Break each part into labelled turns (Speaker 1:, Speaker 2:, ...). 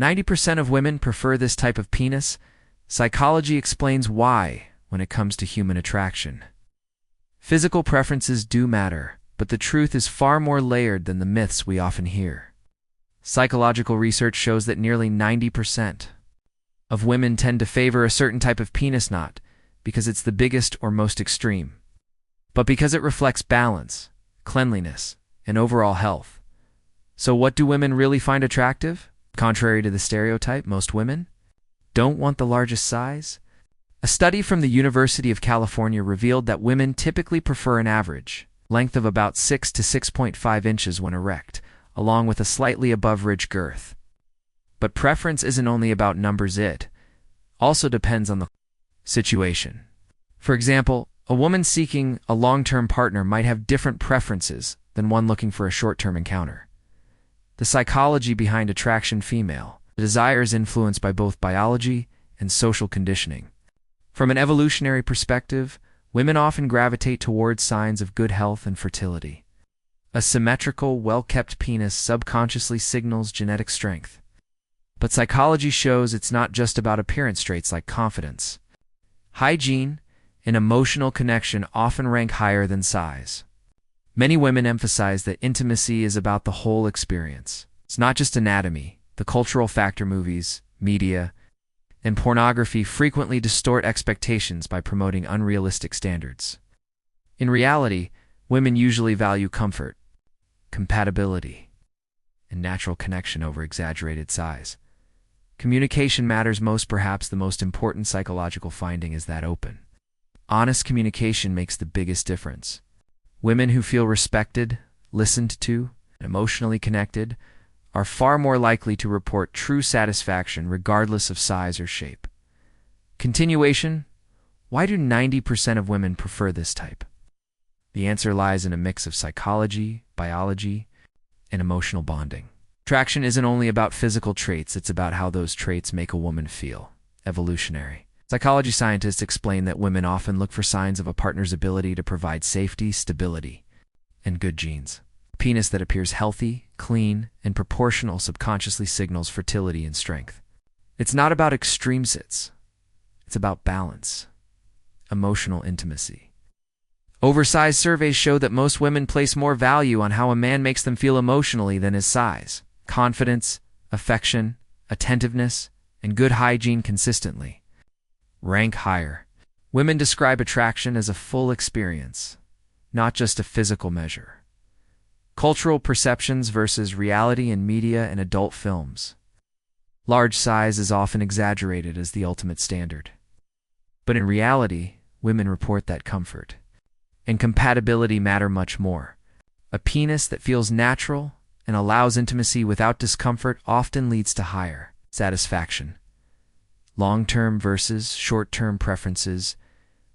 Speaker 1: 90% of women prefer this type of penis. Psychology explains why when it comes to human attraction. Physical preferences do matter, but the truth is far more layered than the myths we often hear. Psychological research shows that nearly 90% of women tend to favor a certain type of penis not because it's the biggest or most extreme, but because it reflects balance, cleanliness, and overall health. So what do women really find attractive? Contrary to the stereotype, most women don't want the largest size. A study from the University of California revealed that women typically prefer an average length of about 6 to 6.5 inches when erect, along with a slightly above-ridge girth. But preference isn't only about numbers, it also depends on the situation. For example, a woman seeking a long-term partner might have different preferences than one looking for a short-term encounter. The psychology behind attraction female desire is influenced by both biology and social conditioning. From an evolutionary perspective, women often gravitate towards signs of good health and fertility. A symmetrical, well-kept penis subconsciously signals genetic strength. But psychology shows it's not just about appearance traits like confidence. Hygiene and emotional connection often rank higher than size. Many women emphasize that intimacy is about the whole experience. It's not just anatomy. The cultural factor movies, media, and pornography frequently distort expectations by promoting unrealistic standards. In reality, women usually value comfort, compatibility, and natural connection over exaggerated size. Communication matters most. Perhaps the most important psychological finding is that open, honest communication makes the biggest difference. Women who feel respected, listened to, and emotionally connected are far more likely to report true satisfaction regardless of size or shape. Continuation: why do 90% of women prefer this type? The answer lies in a mix of psychology, biology, and emotional bonding. Attraction isn't only about physical traits, it's about how those traits make a woman feel. Evolutionary. Psychology scientists explain that women often look for signs of a partner's ability to provide safety, stability, and good genes. A penis that appears healthy, clean, and proportional subconsciously signals fertility and strength. It's not about extreme sits. It's about balance, emotional intimacy. Oversized surveys show that most women place more value on how a man makes them feel emotionally than his size. Confidence, affection, attentiveness, and good hygiene consistently rank higher. Women describe attraction as a full experience, not just a physical measure. Cultural perceptions versus reality in media and adult films. Large size is often exaggerated as the ultimate standard. But in reality, women report that comfort and compatibility matter much more. A penis that feels natural and allows intimacy without discomfort often leads to higher satisfaction. Long-term versus short-term preferences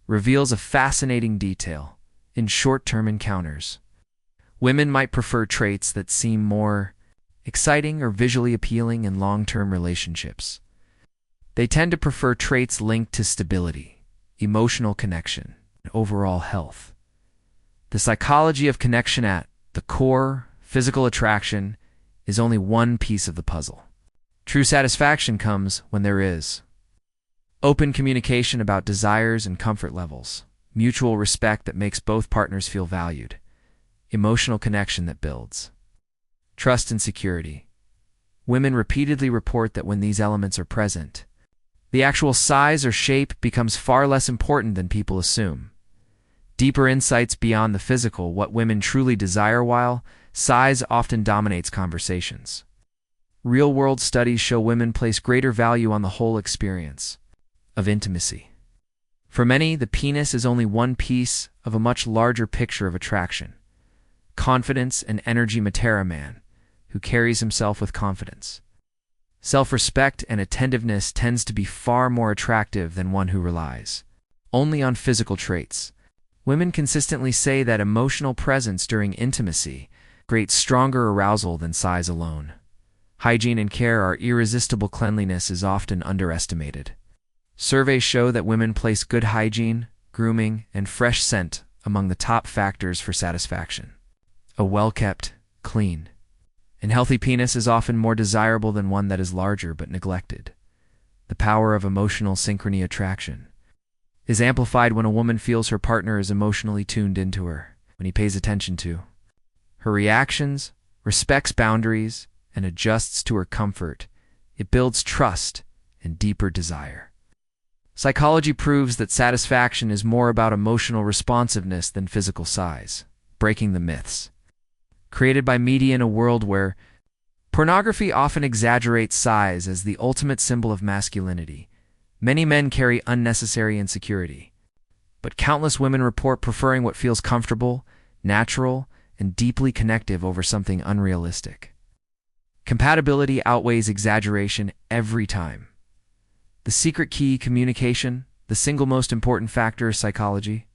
Speaker 1: reveals a fascinating detail. In short-term encounters, women might prefer traits that seem more exciting or visually appealing in long-term relationships. They tend to prefer traits linked to stability, emotional connection, and overall health. The psychology of connection at the core, physical attraction, is only one piece of the puzzle. True satisfaction comes when there is open communication about desires and comfort levels, mutual respect that makes both partners feel valued, emotional connection that builds trust and security. Women repeatedly report that when these elements are present, the actual size or shape becomes far less important than people assume. Deeper insights beyond the physical, what women truly desire, while size often dominates conversations. Real-world studies show women place greater value on the whole experience of intimacy. For many, the penis is only one piece of a much larger picture of attraction. Confidence and energy matter. A man who carries himself with confidence, self-respect, and attentiveness tends to be far more attractive than one who relies only on physical traits. Women consistently say that emotional presence during intimacy creates stronger arousal than size alone. Hygiene and care are irresistible. Cleanliness is often underestimated. Surveys show that women place good hygiene, grooming, and fresh scent among the top factors for satisfaction. A well-kept, clean, An healthy penis is often more desirable than one that is larger but neglected. The power of emotional synchrony attraction is amplified when a woman feels her partner is emotionally tuned into her, when he pays attention to her reactions, respects boundaries, and adjusts to her comfort. It builds trust and deeper desire. Psychology proves that satisfaction is more about emotional responsiveness than physical size, breaking the myths created by media in a world where pornography often exaggerates size as the ultimate symbol of masculinity. Many men carry unnecessary insecurity, but countless women report preferring what feels comfortable, natural, and deeply connective over something unrealistic. Compatibility outweighs exaggeration every time. The secret key, communication, the single most important factor of psychology,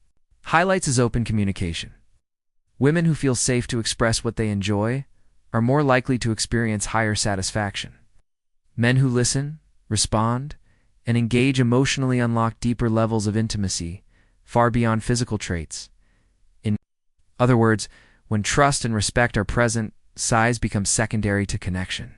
Speaker 1: highlights is open communication. Women who feel safe to express what they enjoy are more likely to experience higher satisfaction. Men who listen, respond, and engage emotionally unlock deeper levels of intimacy, far beyond physical traits. In other words, when trust and respect are present, size becomes secondary to connection.